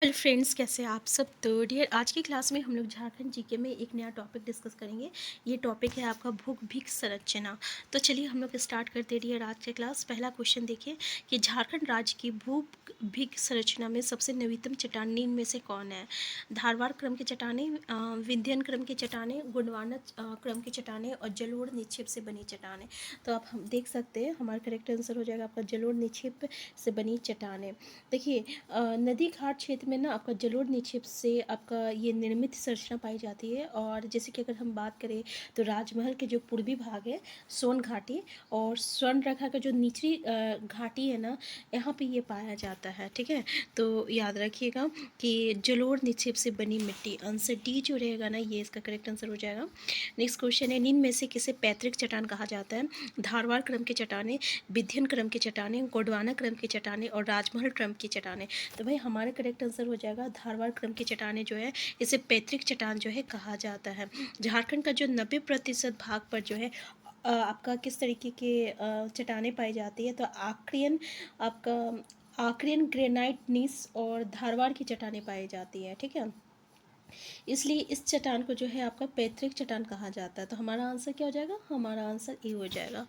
Hello friends, कैसे हैं आप सब। तो डियर, आज की क्लास में हम लोग झारखंड जीके में एक नया टॉपिक डिस्कस करेंगे। ये टॉपिक है आपका भूख भिक्ख संरचना। तो चलिए हम लोग स्टार्ट करते हैं डियर आज की क्लास। पहला क्वेश्चन देखिए कि झारखंड राज्य की भूख भिक्ख संरचना में सबसे नवीनतम चट्टान निम्न में से कौन है। धारवाड़ क्रम की चट्टानें, विंध्यन क्रम की चट्टानें, गोंडवाना क्रम की चट्टानें और जलोढ़ निक्षेप से बनी चट्टानें। तो आप हम देख सकते हैं हमारा करेक्ट आंसर हो जाएगा आपका जलोढ़ निक्षेप से बनी चट्टानें। देखिए, नदी घाट क्षेत्र में ना आपका जलोढ़ निक्षेप से आपका ये निर्मित संरचना पाई जाती है। और जैसे कि अगर हम बात करें तो राजमहल के जो पूर्वी भाग है सोन घाटी और स्वर्ण रेखा का जो निचली घाटी है ना, यहाँ पे ये पाया जाता है। ठीक है, तो याद रखिएगा कि जलोढ़ निक्षेप से बनी मिट्टी, आंसर डी जो रहेगा ना ये इसका करेक्ट आंसर हो जाएगा। नेक्स्ट क्वेश्चन है, निम्न में से किसे पैतृक चट्टान कहा जाता है। धारवाड़ क्रम की चट्टानें, विंध्यन क्रम की चट्टानें, गोंडवाना क्रम की चट्टानें और राजमहल क्रम की चट्टानें। तो भाई हमारा करेक्ट आंसर हो जाएगा धारवाड़ क्रम की चट्टानें जो है इसे पैतृक चट्टान जो है कहा जाता है। झारखंड का जो 90% भाग पर जो है आपका किस तरीके के चट्टानें पाई जाती है, तो आक्रियन ग्रेनाइट नीस और धारवाड़ की चट्टानें पाई जाती है। ठीक है, इसलिए इस चट्टान को जो है आपका पैतृक चट्टान कहा जाता है। तो हमारा आंसर क्या हो जाएगा, हमारा आंसर ए हो जाएगा,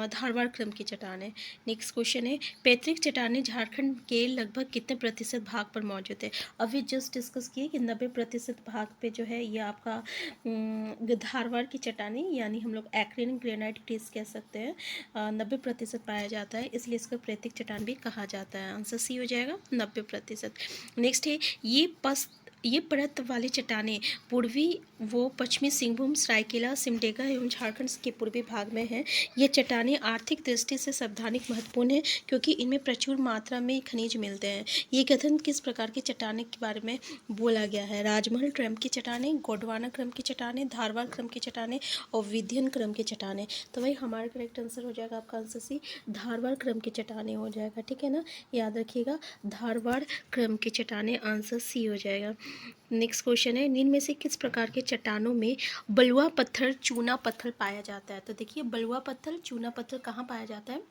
धारवाड़ क्रम की चट्टानें। नेक्स्ट क्वेश्चन है, पैतृक चट्टानें झारखंड के लगभग कितने प्रतिशत भाग पर मौजूद है। अभी जस्ट डिस्कस किए कि 90% भाग पे जो है ये आपका धारवाड़ की चट्टानें यानी हम लोग एक्रिन ग्रेनाइट क्रीज कह सकते हैं, 90% पाया जाता है, इसलिए इसको पैतृक चट्टान भी कहा जाता है। आंसर सी हो जाएगा 90%। नेक्स्ट है, ये परत वाली चट्टानें पूर्वी व पश्चिमी सिंहभूम, सरायकेला, सिमडेगा एवं झारखंड के पूर्वी भाग में हैं। ये चट्टानें आर्थिक दृष्टि से संवैधानिक महत्वपूर्ण है क्योंकि इनमें प्रचुर मात्रा में खनिज मिलते हैं। ये कथन किस प्रकार की चट्टानें के बारे में बोला गया है। राजमहल क्रम की चट्टानें, गोंडवाना क्रम की चट्टानें, धारवाड़ क्रम की चट्टानें और विंध्यन क्रम की चट्टानें। तो भाई हमारा करेक्ट आंसर हो जाएगा आपका आंसर सी, धारवाड़ क्रम की चट्टानें हो जाएगा। ठीक है ना, याद रखिएगा धारवाड़ क्रम की चट्टानें, आंसर सी हो जाएगा। नेक्स्ट क्वेश्चन है, निम्न में से किस प्रकार के चट्टानों में बलुआ पत्थर चूना पत्थर पाया जाता है। तो देखिए, बलुआ पत्थर चूना पत्थर कहाँ पाया जाता है।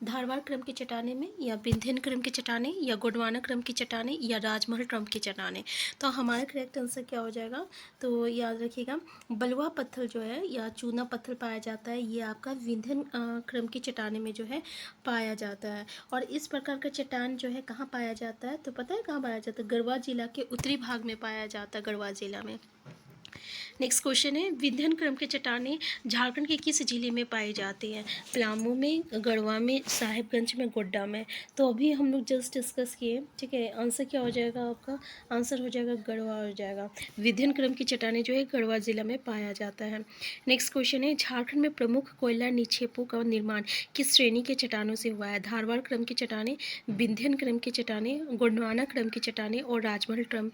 धारवाड़ क्रम की चट्टानें में, या विंध्यन क्रम की चट्टानें, या गोंडवाना क्रम की चट्टानें, या राजमहल क्रम की चट्टानें। तो हमारा करेक्ट आंसर क्या हो जाएगा, तो याद रखिएगा बलुआ पत्थर जो है या चूना पत्थर पाया जाता है, ये आपका विंध्यन क्रम की चट्टानें में जो है पाया जाता है। और इस प्रकार का चट्टान जो है कहाँ पाया जाता है, तो पता है कहाँ पाया जाता है, गढ़वा जिला के उत्तरी भाग में पाया जाता है, गढ़वा जिला में। नेक्स्ट क्वेश्चन है, विंध्यन क्रम के चट्टानें झारखंड के किस जिले में पाई जाती हैं। पलामू में, गढ़वा में, साहिबगंज में, गोड्डा में। तो अभी हम लोग जस्ट डिस्कस किए। ठीक है, आंसर क्या हो जाएगा आपका, आंसर हो जाएगा गढ़वा हो जाएगा। विंध्यन क्रम की चट्टानें जो है गढ़वा जिला में पाया जाता है। नेक्स्ट क्वेश्चन है, झारखंड में प्रमुख कोयला निक्षेपों का निर्माण किस श्रेणी के चट्टानों से हुआ है। धारवाड़ क्रम की चट्टानें, विंध्यन क्रम की चट्टानें, गोंडवाना क्रम की चट्टानें और राजमहल क्रम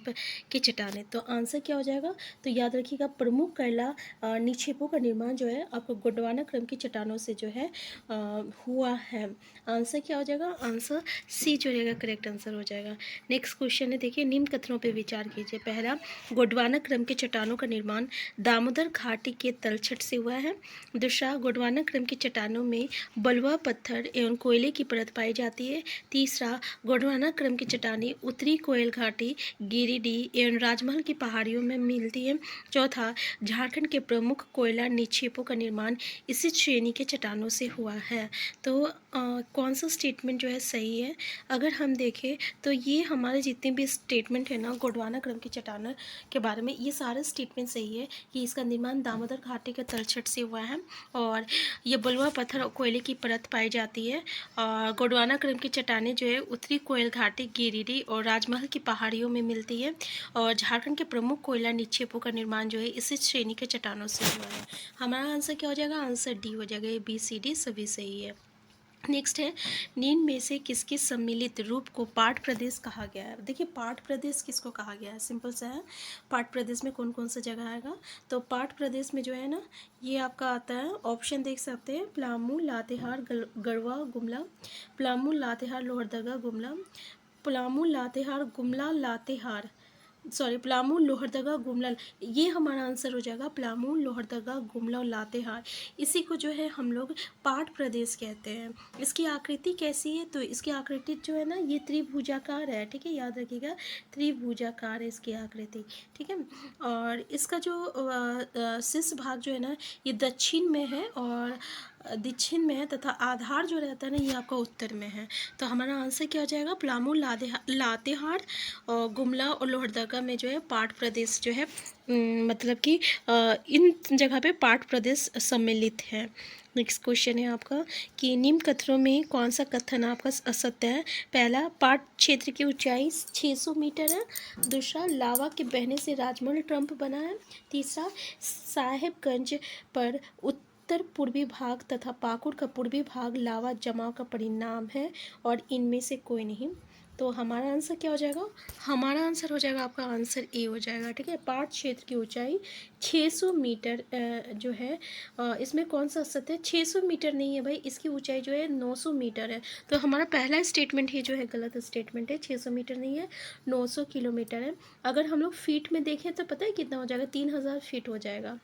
की चट्टानें। तो आंसर क्या हो जाएगा, तो याद रखिएगा प्रमुख कोयला निक्षेपों का निर्माण जो है आपको गोंडवाना क्रम की चट्टानों से जो है हुआ है। आंसर क्या हो जाएगा, आंसर सी जो रहेगा करेक्ट आंसर हो जाएगा। नेक्स्ट क्वेश्चन है, देखिए निम्न कथनों पर विचार कीजिए। पहला, गोंडवाना क्रम के चट्टानों का निर्माण दामोदर घाटी के तलछट से हुआ है। दूसरा, गोंडवाना क्रम की चट्टानों में बलुआ पत्थर एवं कोयले की परत पाई जाती है। तीसरा, गोंडवाना क्रम की चट्टानें उत्तरी कोयल घाटी, गिरिडीह एवं राजमहल की पहाड़ियों में मिलती है। चौथा, झारखंड के प्रमुख कोयला निक्षेपों का निर्माण इसी श्रेणी के चट्टानों से हुआ है। तो कौन सा स्टेटमेंट जो है सही है, अगर हम देखें तो ये हमारे जितने भी स्टेटमेंट है ना गोंडवाना क्रम की चट्टानों के बारे में, ये सारे स्टेटमेंट सही है कि इसका निर्माण दामोदर घाटी के तलछट से हुआ है और ये बलुआ पत्थर और कोयले की परत पाई जाती है। और गोंडवाना क्रम की चट्टानें जो है उत्तरी कोयल घाटी, गिरिडीह और राजमहल की पहाड़ियों में मिलती है। और झारखंड के प्रमुख कोयला निक्षेपों का निर्माण जो है इसी श्रेणी के चट्टानों से हुआ है। हमारा आंसर क्या हो जाएगा, आंसर डी हो जाएगा, ए बी सी डी सभी सही है। नेक्स्ट है, निम्न में से किसके सम्मिलित रूप को पाठ प्रदेश कहा गया है। देखिए, पाठ प्रदेश किसको कहा गया है, सिंपल सा है। पाठ प्रदेश में कौन कौन सा जगह आएगा, तो पाठ प्रदेश में जो है ना ये आपका आता है, ऑप्शन देख सकते हैं, पलामू, लातेहार, गढ़वा, गुमला, पलामू, लातेहार, लोहरदगा, गुमला, पलामू, लातेहार, गुमला, लातेहार, सॉरी, पलामू, लोहरदगा, गुमला, ये हमारा आंसर हो जाएगा पलामू, लोहरदगा, गुमला और लातेहार। इसी को जो है हम लोग पाट प्रदेश कहते हैं। इसकी आकृति कैसी है, तो इसकी आकृति जो है ना ये त्रिभुजाकार है, ठीक है, याद रखिएगा, त्रिभुजाकार है इसकी आकृति, ठीक है। और इसका जो शीर्ष भाग जो है ना ये दक्षिण में है और दक्षिण में है, तथा आधार जो रहता है ना ये आपका उत्तर में है। तो हमारा आंसर क्या हो जाएगा, पलामू, लातेहार और गुमला और लोहरदगा में जो है पाट प्रदेश जो है मतलब कि इन जगह पे पाट प्रदेश सम्मिलित है। नेक्स्ट क्वेश्चन है आपका कि निम्न कथनों में कौन सा कथन आपका असत्य है। पहला, पाट क्षेत्र की ऊंचाई 600 मीटर है। दूसरा, लावा के बहने से राजमहल ट्रम्प बना है। तीसरा, साहेबगंज पर उत्तर पूर्वी भाग तथा पाकुड़ का पूर्वी भाग लावा जमाव का परिणाम है और इनमें से कोई नहीं। तो हमारा आंसर क्या हो जाएगा, हमारा आंसर हो जाएगा आपका आंसर ए हो जाएगा, ठीक है। पाट क्षेत्र की ऊंचाई 600 मीटर जो है इसमें कौन सा सत्य है, 600 मीटर नहीं है भाई, इसकी ऊंचाई जो है 900 मीटर है। तो हमारा पहला स्टेटमेंट ही जो है गलत स्टेटमेंट है, 600 मीटर नहीं है, 900 किलोमीटर है। अगर हम लोग फीट में देखें तो पता है कितना हो जाएगा, 3000 फीट हो जाएगा।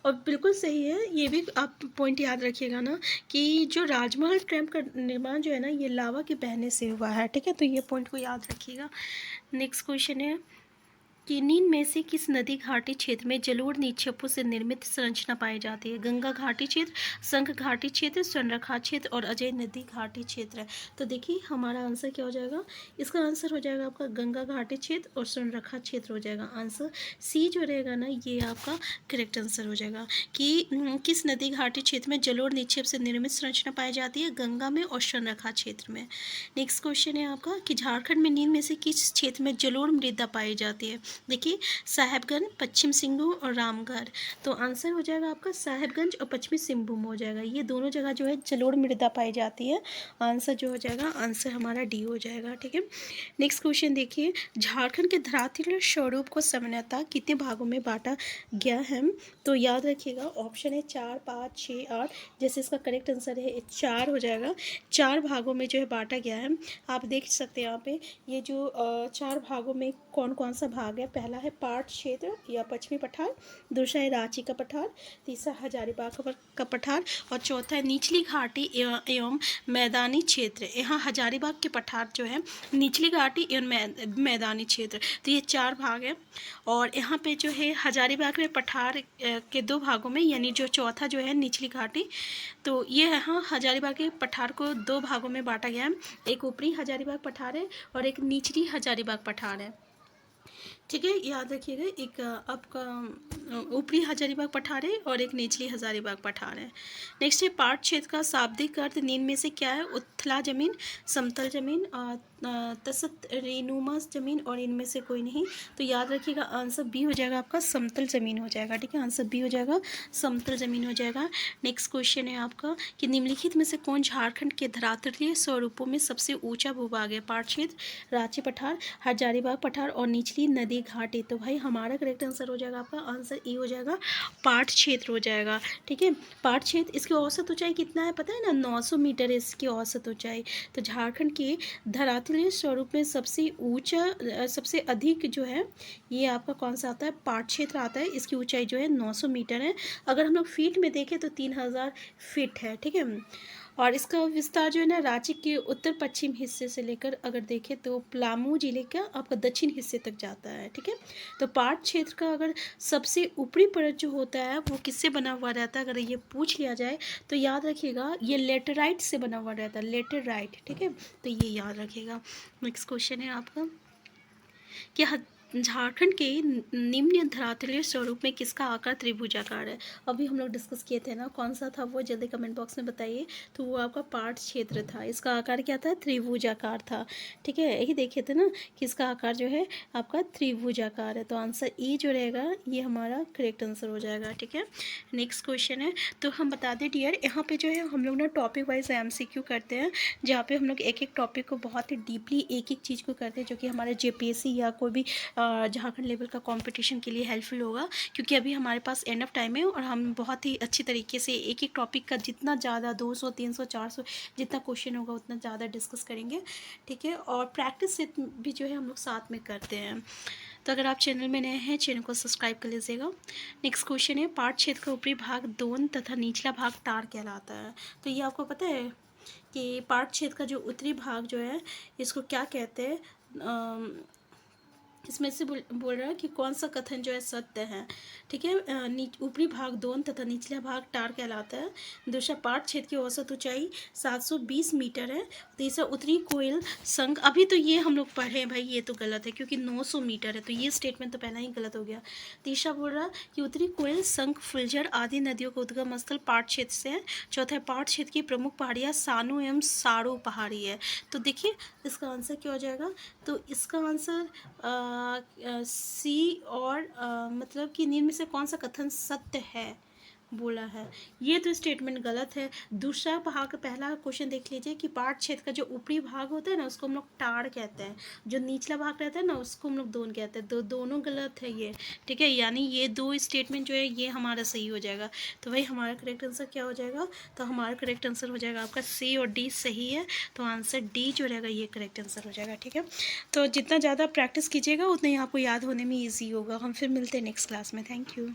और बिल्कुल सही है, ये भी आप पॉइंट याद रखिएगा ना कि जो राजमहल ट्रैम्प का निर्माण जो है ना ये लावा के बहने से हुआ है, ठीक है, तो ये पॉइंट को याद रखिएगा। नेक्स्ट क्वेश्चन है कि निम्न में से किस नदी घाटी क्षेत्र में जलोढ़ निक्षेपों से निर्मित संरचना पाई जाती है। गंगा घाटी क्षेत्र, शंख घाटी क्षेत्र, स्वर्णरेखा क्षेत्र और अजय नदी घाटी क्षेत्र है। तो देखिए हमारा आंसर क्या हो जाएगा, इसका आंसर हो जाएगा आपका गंगा घाटी क्षेत्र और स्वर्णरेखा क्षेत्र हो जाएगा। आंसर सी जो रहेगा ना ये आपका करेक्ट आंसर हो जाएगा कि किस नदी घाटी क्षेत्र में जलोढ़ निक्षेप से निर्मित संरचना पाई जाती है, गंगा में और स्वर्णरेखा क्षेत्र में। नेक्स्ट क्वेश्चन है आपका कि झारखंड में निम्न में से किस क्षेत्र में जलोढ़ मृदा पाई जाती है। देखिए साहेबगंज, पश्चिम सिंहभूम और रामगढ़। तो आंसर हो जाएगा आपका साहेबगंज और पश्चिमी सिंहभूम हो जाएगा, ये दोनों जगह जो है जलोढ़ मृदा पाई जाती है। आंसर जो हो जाएगा, आंसर हमारा डी हो जाएगा, ठीक है। नेक्स्ट क्वेश्चन देखिए, झारखंड के धरातलीय स्वरूप को सामान्यतः कितने भागों में बांटा गया है। तो याद रखिएगा ऑप्शन है 4, 5, 6, 8। जैसे इसका करेक्ट आंसर है 4 हो जाएगा। 4 भागों में जो है बांटा गया है। आप देख सकते हैं यहाँ पे ये जो 4 भागों में कौन कौन सा भाग है। पहला है पाट क्षेत्र या पश्चिमी पठार, दूसरा है रांची का पठार, तीसरा हजारीबाग का पठार और चौथा है निचली घाटी एवं मैदानी क्षेत्र। यहाँ हजारीबाग के पठार जो है निचली घाटी एवं मैदानी क्षेत्र, तो ये 4 भाग है। और यहाँ पे जो है हजारीबाग में पठार के 2 भागों में, यानी जो चौथा जो है निचली घाटी, तो ये यहाँ हजारीबाग के पठार को 2 भागों में बांटा गया है। एक ऊपरी हजारीबाग पठार है और एक निचली हजारीबाग पठार है, ठीक है, याद रखिएगा। एक आपका ऊपरी हजारीबाग पठार है और एक निचली हजारीबाग पठार है। नेक्स्ट है पाट क्षेत्र का शाब्दिक अर्थ निम्न में से क्या है। उथला जमीन, समतल जमीन, तसत रेनुमा जमीन और इनमें से कोई नहीं। तो याद रखिएगा आंसर बी हो जाएगा आपका, समतल जमीन हो जाएगा, ठीक है, आंसर बी हो जाएगा, समतल जमीन हो जाएगा। नेक्स्ट क्वेश्चन है आपका कि निम्नलिखित में से कौन झारखंड के धरातलीय स्वरूपों में सबसे ऊंचा भूभाग है। पाट क्षेत्र, रांची पठार, हजारीबाग पठार और निचली नदी घाटी। तो भाई हमारा करेक्ट आंसर हो जाएगा, आपका आंसर ई हो जाएगा, पाट क्षेत्र हो जाएगा, ठीक है। पाट क्षेत्र, इसकी औसत ऊंचाई कितना है पता है ना, 900 मीटर है इसकी औसत ऊंचाई। तो झारखंड के धरातलीय स्वरूप में सबसे ऊंचा, सबसे अधिक जो है ये आपका कौन सा आता है, पाट क्षेत्र आता है। इसकी ऊंचाई जो है 900 मीटर है। अगर हम लोग फीट में देखें तो 3000 फीट है, ठीक है। और इसका विस्तार जो है ना रांची के उत्तर पश्चिम हिस्से से लेकर अगर देखें तो पलामू जिले का आपका दक्षिण हिस्से तक जाता है, ठीक है। तो पाट क्षेत्र का अगर सबसे ऊपरी परत जो होता है वो किससे बना हुआ रहता है, अगर ये पूछ लिया जाए तो याद रखिएगा ये लेटेराइट से बना हुआ रहता है, लेटेराइट, ठीक है, तो ये याद रखिएगा। नेक्स्ट क्वेश्चन है आपका कि झारखंड के निम्न धरातलीय स्वरूप में किसका आकार त्रिभुजाकार है। अभी हम लोग डिस्कस किए थे ना, कौन सा था वो जल्दी कमेंट बॉक्स में बताइए। तो वो आपका पाट क्षेत्र था, इसका आकार क्या था, त्रिभुजाकार था, ठीक है, यही देखे थे ना कि इसका आकार जो है आपका त्रिभुजाकार है। तो आंसर ई जो रहेगा ये हमारा करेक्ट आंसर हो जाएगा, ठीक है। नेक्स्ट क्वेश्चन है, तो हम बता दें डियर, यहाँ पे जो है हम लोग ना टॉपिक वाइज MCQ करते हैं, जहाँ पे हम लोग एक एक टॉपिक को बहुत ही डीपली एक एक चीज़ को करते हैं, जो कि हमारे JPSC या कोई भी झारखंड लेवल का कंपटीशन के लिए हेल्पफुल होगा। क्योंकि अभी हमारे पास एंड ऑफ टाइम है और हम बहुत ही अच्छी तरीके से एक एक टॉपिक का जितना ज़्यादा 200, 300, 400 जितना क्वेश्चन होगा उतना ज़्यादा डिस्कस करेंगे, ठीक है। और प्रैक्टिस से भी जो है हम लोग साथ में करते हैं। तो अगर आप चैनल में नए हैं, चैनल को सब्सक्राइब कर लीजिएगा। नेक्स्ट क्वेश्चन है, पाठ क्षेत्र का ऊपरी भाग दोन तथा निचला भाग तार कहलाता है। तो ये आपको पता है कि पाठ क्षेत्र का जो उत्तरी भाग जो है इसको क्या कहते हैं। इसमें से बोल रहा है कि कौन सा कथन जो है सत्य है। ठीक है, ऊपरी भाग दोन तथा निचला भाग टार कहलाता है। दूसरा, पाठ क्षेत्र की औसत ऊंचाई 720 मीटर है। तीसरा, उत्तरी कोयल संघ, अभी तो ये हम लोग पढ़े हैं भाई, ये तो गलत है क्योंकि 900 मीटर है, तो ये स्टेटमेंट तो पहला ही गलत हो गया। तीसरा बोल रहा है कि उत्तरी कोयल संघ, फुलझर आदि नदियों का उद्गम स्थल पाठ क्षेत्र से है। चौथा है, पाठ क्षेत्र की प्रमुख पहाड़ियाँ सानू एवं साड़ू पहाड़ी है। तो देखिए इसका आंसर क्या हो जाएगा। तो इसका आंसर सी और मतलब कि निम्न में से कौन सा कथन सत्य है बोला है। ये तो स्टेटमेंट गलत है। दूसरा भाग, पहला क्वेश्चन देख लीजिए कि पाठ क्षेत्र का जो ऊपरी भाग होता है ना उसको हम लोग टाड़ कहते हैं, जो निचला भाग रहता है ना उसको हम लोग दोन कहते हैं। दोनों गलत है ये। ठीक है, यानी ये दो स्टेटमेंट जो है ये हमारा सही हो जाएगा। तो भाई हमारा करेक्ट आंसर क्या हो जाएगा। तो हमारा करेक्ट आंसर हो जाएगा आपका सी और डी सही है। तो आंसर डी जो रहेगा ये करेक्ट आंसर हो जाएगा। ठीक है, तो जितना ज़्यादा प्रैक्टिस कीजिएगा उतना ही आपको याद होने में ईजी होगा। हम फिर मिलते हैं नेक्स्ट क्लास में। Thank you.